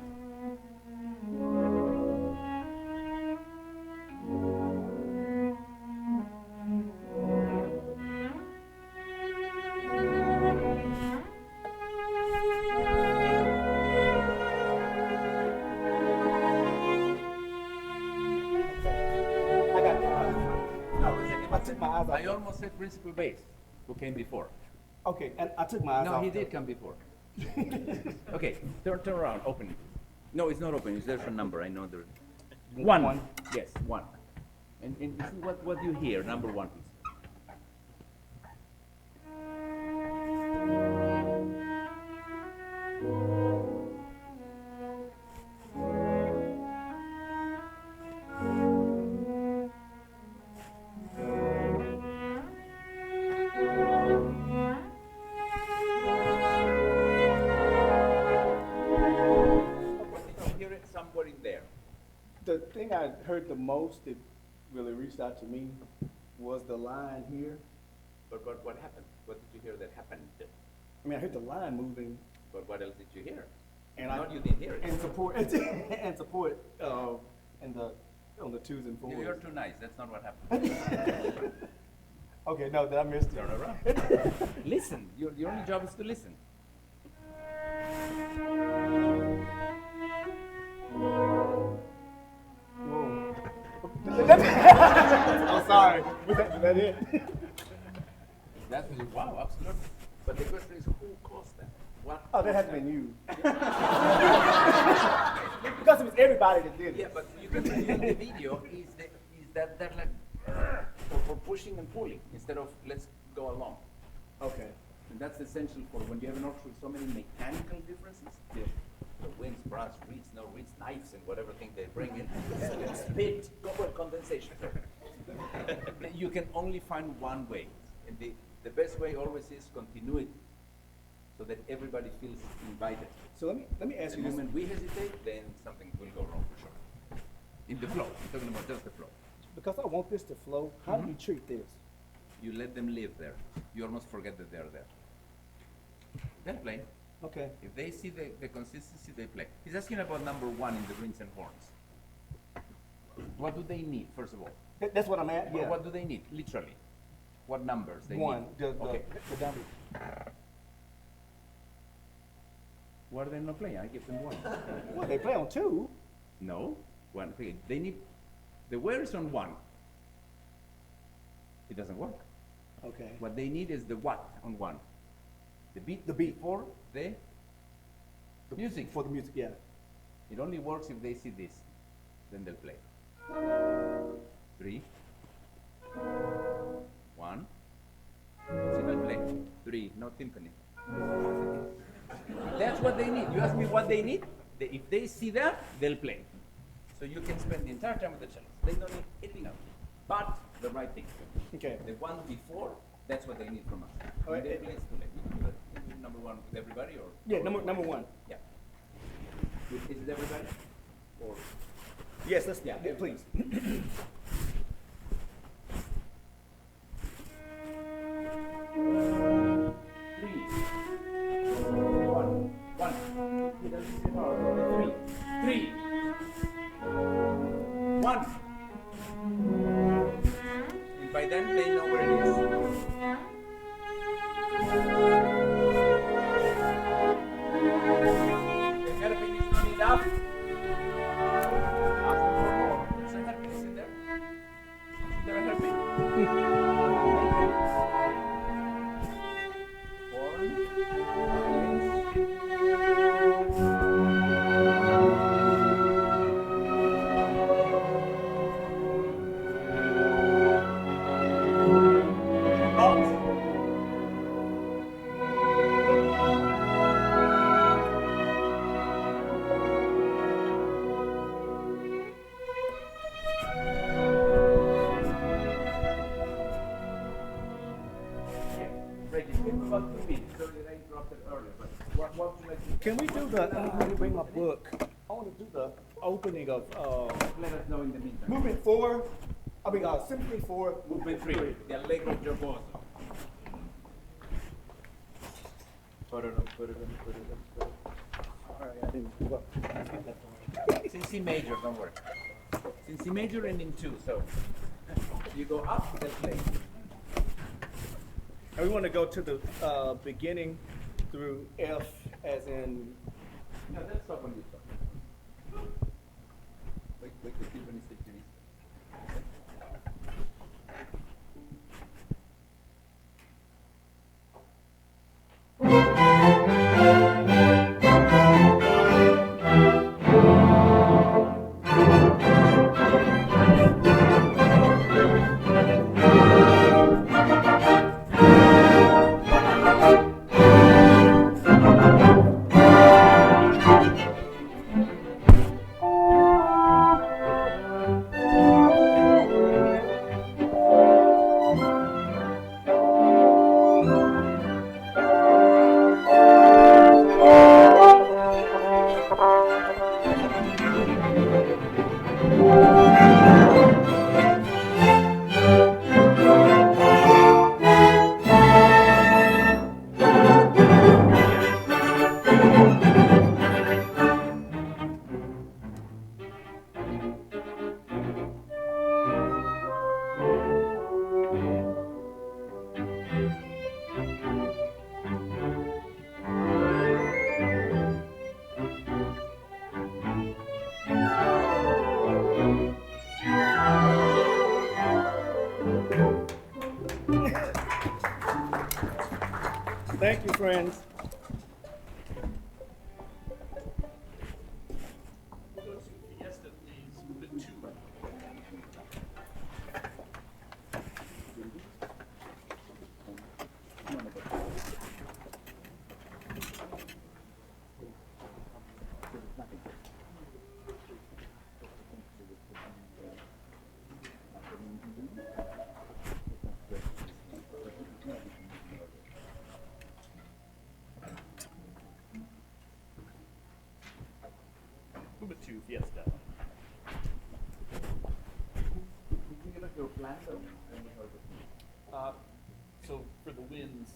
I got No, I took my eyes off I it. almost said principal bass, who came before. Okay, and I took my eyes No, off. he did come before. Okay, turn around, open it. No, it's not open, there's a number, I know there. One. Yes, one. And you see what you hear, number one, please. You hear it somewhere in there. The thing I heard the most that really reached out to me was the line here. But what happened? What did you hear that happened? I mean, I heard the line moving, But what else did you hear? and Not you didn't hear it. and support and support in the on the twos and fours. You're too nice, that's not what happened. Okay, no, that I missed it. Turn around. Listen, your only job is to listen. Whoa. I'm sorry. Was that it? That was, wow, absolutely. But the question is, who caused that? What? Oh, that has been you. Because it was everybody that did it. Yeah, but you can see in the video is that they're like for pushing and pulling instead of let's go along. Okay. And that's essential for when you have an orchestra with so many mechanical differences. Yeah. The winds, brass, reeds, no reeds, knives, and whatever thing they bring in. Spit, condensation. You can only find one way. And the best way always is continuity, so that everybody feels invited. So let me ask The you this. moment we hesitate, then something will go wrong for sure. In the flow, I'm talking about just the flow. Because I want this to flow, how do you treat this? You let them live there. You almost forget that they're there. They'll play. Okay. If they see the consistency, they play. He's asking about number one in the rings and horns. What do they need, first of all? That's what I'm at. Yeah. What do they need, literally? What numbers they One. need? The Okay. dummy. Why are they not playing? I give them one. Well, they play on two. No, one. Okay, they need, the where is on one. It doesn't work. Okay. What they need is the what on one. The beat. The beat. For the music. For the music, yeah. It only works if they see this. Then they'll play. 3. 1. See, they'll play. 3. No timpani. That's what they need. You ask me what they need? If they see that, they'll play. So you can spend the entire time with the cellos. They don't need anything else. But the right thing. Okay. The one before, that's what they need from us. All right. When they play, it's too late. We can do that. Number one with everybody, or? Yeah, number one. Yeah. Is it everybody? Or? Yes, let's, Yeah. please. 3. 1. 1. 3. 1. And by then they know where it is. The hairpin is not enough. Ask them for more. There's a hairpin, isn't there? Is there a hairpin? Can we do the, let me bring my book. I want to do the opening of, Let us know in the meantime. movement 4, symphony 4, Movement 3, the Allegro Giocoso. All right, I didn't give up. It's in C major, don't worry. It's in C major and in 2, so you go up, then play. And we want to go to the beginning through F as in, No, that's stop when you stop. Wait, the timpani is taking it. Thank you, friends. Fiesta, please. Move it 2. Move it 2, Fiesta. So for the winds,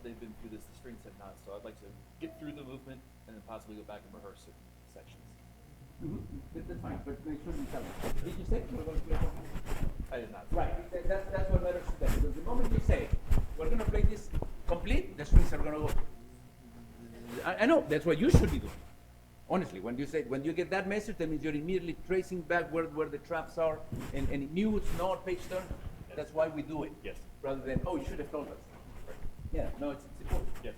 they've been through this, the strings have not, so I'd like to get through the movement and then possibly go back and rehearse certain sections. That's fine, but make sure you tell me. Did you say we're going to play something? I did not. Right, that's what matters to them. Because the moment you say, we're going to play this complete, the strings are going to go. I know, that's what you should be doing. Honestly, when you get that message, that means you're immediately tracing back where the traps are and mutes, not page turn. That's why we do it. Yes. Rather than, oh, you should have told us. Yeah, no, it's important. Yes.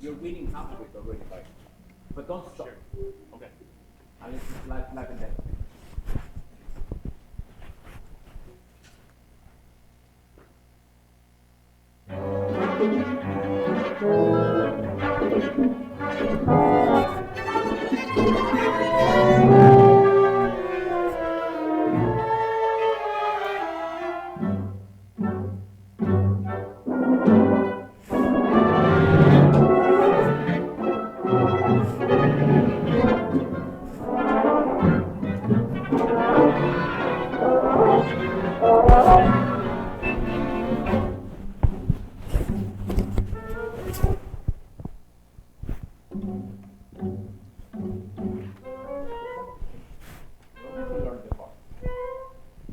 You're winning half of it already, right? But don't stop. Sure. Okay. Unless it's life and death.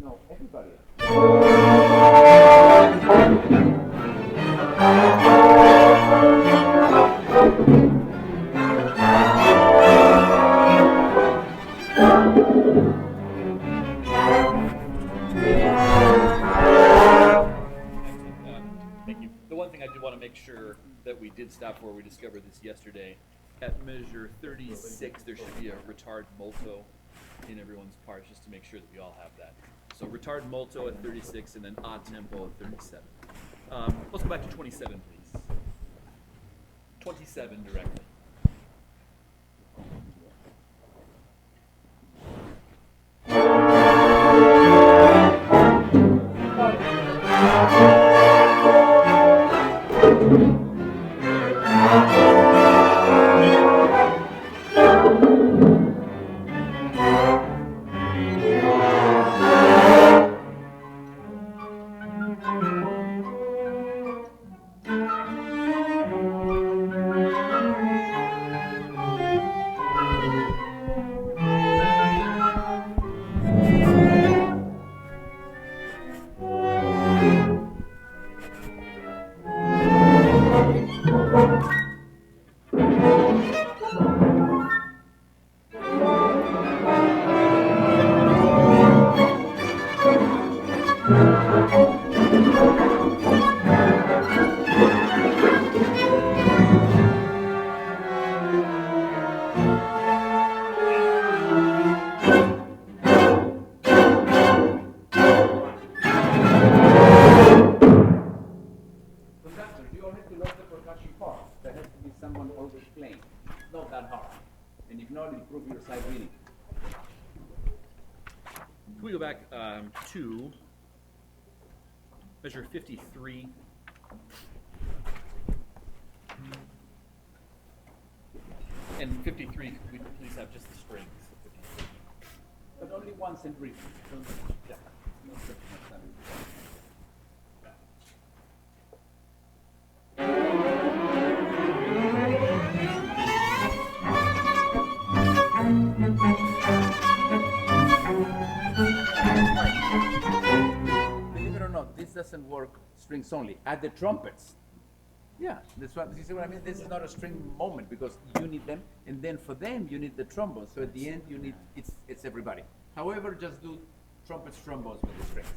No, everybody. Thank you. The one thing I do want to make sure that we did stop where we discovered this yesterday. At measure 36, there should be a retard molto in everyone's parts, just to make sure that we all have that. So retard molto at 36, and then odd tempo at 37. Let's go back to 27, please. 27 directly. Conductor, you already learned the percussion part. There has to be someone always playing. It's not that hard. And if not, improve your sight reading. Can we go back to measure 53? And 53, could we please have just the strings? But only once and briefly. Yeah. No second time. Believe it or not, this doesn't work strings only. At the trumpets. Yeah, that's what, you see what I mean? This is not a string moment because you need them, and then for them you need the trombones. So at the end you need, it's everybody. However, just do trumpets, trombones with the strings.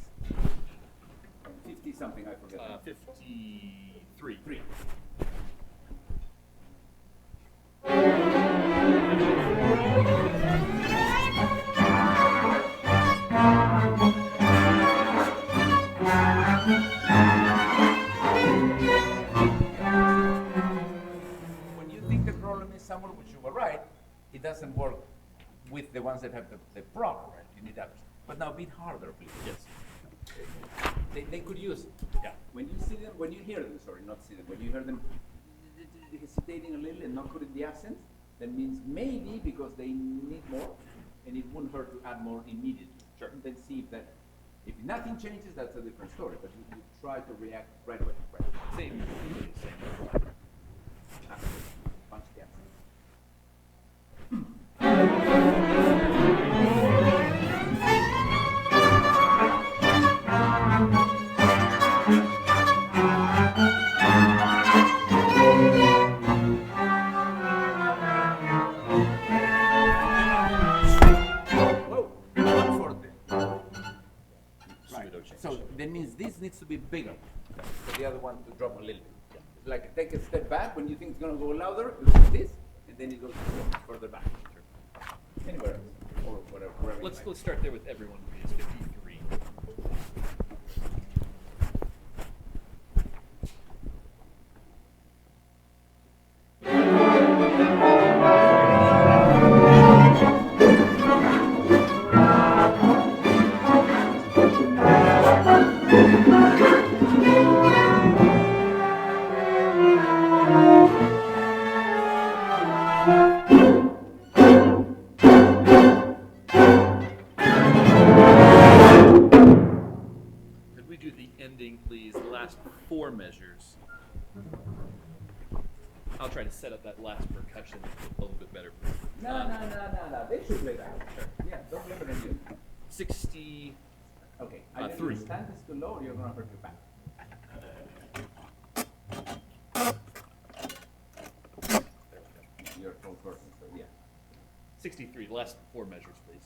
50 something, I forget. 53. 3. When you think the problem is somewhere which you were right, it doesn't work with the ones that have the problem, right? You need others. But now a bit harder, please. Yes. They could use it. Yeah. When you see them, when you hear them, sorry, not see them, when you hear them hesitating a little and not putting the accent, that means maybe because they need more, and it wouldn't hurt to add more immediately. Sure. And then see if that, if nothing changes, that's a different story. But you try to react right away. Right. Same. Punch the accent. Whoa, one forte. Right. So that means this needs to be bigger for the other one to drop a little bit. Like take a step back when you think it's going to go louder, look at this, and then it goes further back. Anywhere else, or whatever. wherever you Let's like. start there with everyone who is 53. Could we do the ending, please? The last 4 measures. I'll try to set up that last percussion a little bit better. No. They should play that. Yeah, don't limit on you. 60. Okay. Uh, Either three. your stand is too low, or you're going to hurt your back. You're a tall person, so yeah. 63. The last 4 measures, please.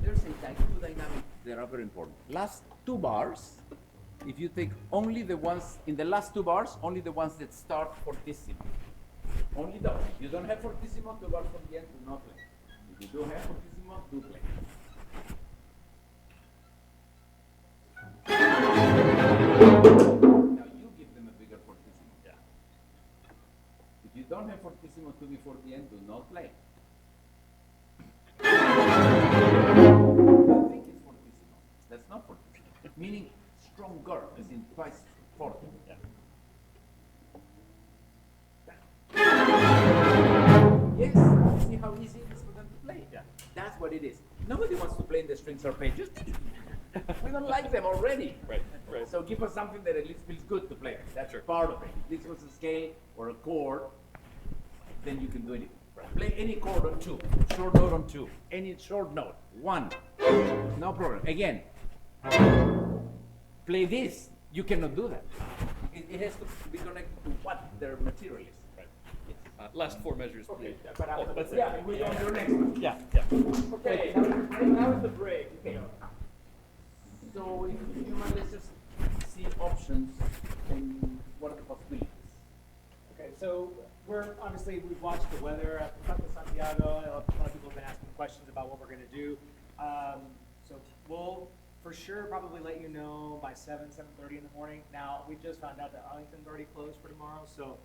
There's a two dynamic that are very important. Last 2 bars, if you take only the ones, in the last 2 bars, only the ones that start fortissimo. Only those. If you don't have fortissimo, 2 bars from the end, do not play. If you do have fortissimo, do play. Now you give them a bigger fortissimo. Yeah. If you don't have fortissimo to before the end, do not play. You think it's fortissimo. That's not fortissimo. Meaning stronger, as in twice forte. Yeah. Yes, see how easy it is for them to play? Yeah. That's what it is. Nobody wants to play in the strings arpeggios. We don't like them already. Right, right. So give us something that at least feels good to play. That's part of it. If this was a scale or a chord, then you can do it. Play any chord on 2, short note on 2, any short note, 1, no problem. Again, play this, you cannot do that. It has to be connected to what their material is. Right. Last 4 measures, please. But Oh, that's it. yeah, we go to the next one. Yeah, yeah. Okay, now is the break. Okay. So if you mind, let's just see options and what are the possibilities. Okay, so we've watched the weather at Santiago. A lot of people have been asking questions about what we're going to do. So we'll for sure probably let you know by 7:30 in the morning. Now, we just found out that Arlington's already closed for tomorrow, so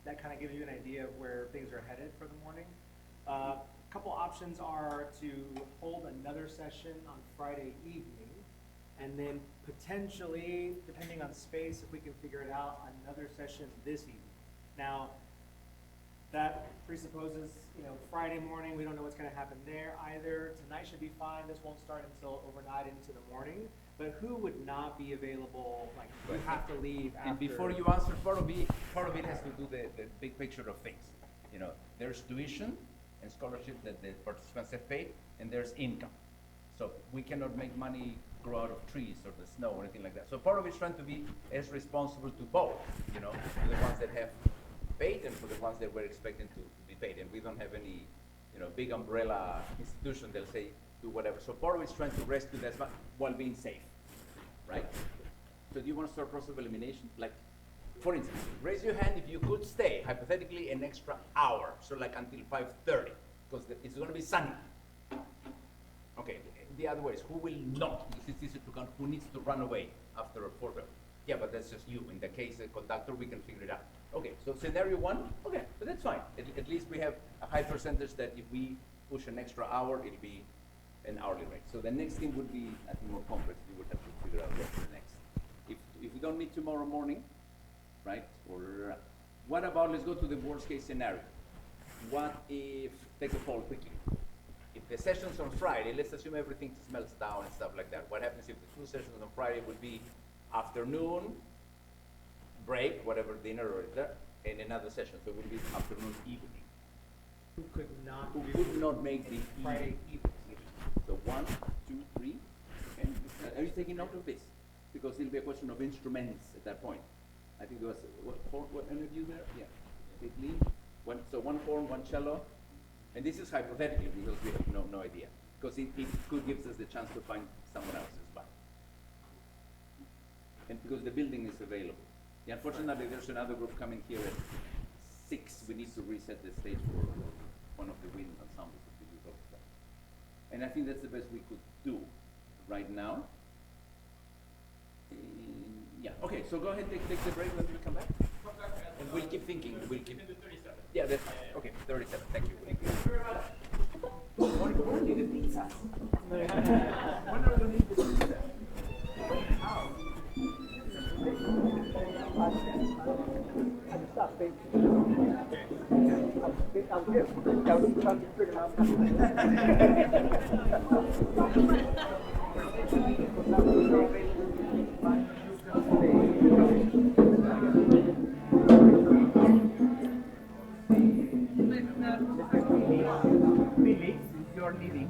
that kind of gives you an idea of where things are headed for the morning. A couple options are to hold another session on Friday evening, and then potentially, depending on space, if we can figure it out, another session this evening. Now, that presupposes, Friday morning, we don't know what's going to happen there either. Tonight should be fine. This won't start until overnight into the morning. But who would not be available? Like, you have to leave after. And before you answer, part of it has to do the big picture of things. There's tuition and scholarship that the participants have paid, and there's income. So we cannot make money grow out of trees or the snow or anything like that. So part of it is trying to be as responsible to both, to the ones that have paid and for the ones that we're expecting to be paid. And we don't have any, big umbrella institution that'll say, do whatever. So part of it is trying to rescue that while being safe, right? So do you want to start process of elimination? Like, for instance, raise your hand if you could stay, hypothetically, an extra hour, so like until 5:30, because it's going to be sunny. Okay, the other way is who will not, because it's easier to count, who needs to run away after 4:30? Yeah, but that's just you. In the case of conductor, we can figure it out. Okay, so scenario one, okay, but that's fine. At least we have a high percentage that if we push an extra hour, it'll be an hourly rate. So the next thing would be, I think, more complex. We would have to figure out what's the next. If we don't meet tomorrow morning, right? Or what about, let's go to the worst case scenario. What if, take a poll quickly. If the sessions on Friday, let's assume everything melts down and stuff like that. What happens if the 2 sessions on Friday would be afternoon, break, whatever dinner or that, and another session. So it would be afternoon, evening. Who could not Who do could not make the Friday evening? So 1, 2, 3. Okay. Are you taking note of this? Because it'll be a question of instruments at that point. I think there was what any of you there? Yeah. Lee. So 1 horn, 1 cello, and this is hypothetically because we have no idea. Because it could give us the chance to find someone else's spot. And because the building is available. Yeah, unfortunately, there's another group coming here at 6. We need to reset the stage for one of the wind ensembles that we do. And I think that's the best we could do right now. Yeah, okay, so go ahead, take the break, let me come back. And we'll keep thinking, we'll keep. Yeah, that's fine. Okay, 37, thank you. Thank you very much. Only the pizza. When are we going to eat the pizza? Stop thinking. I'm here. I was trying to figure out. Billy, since you're leaving,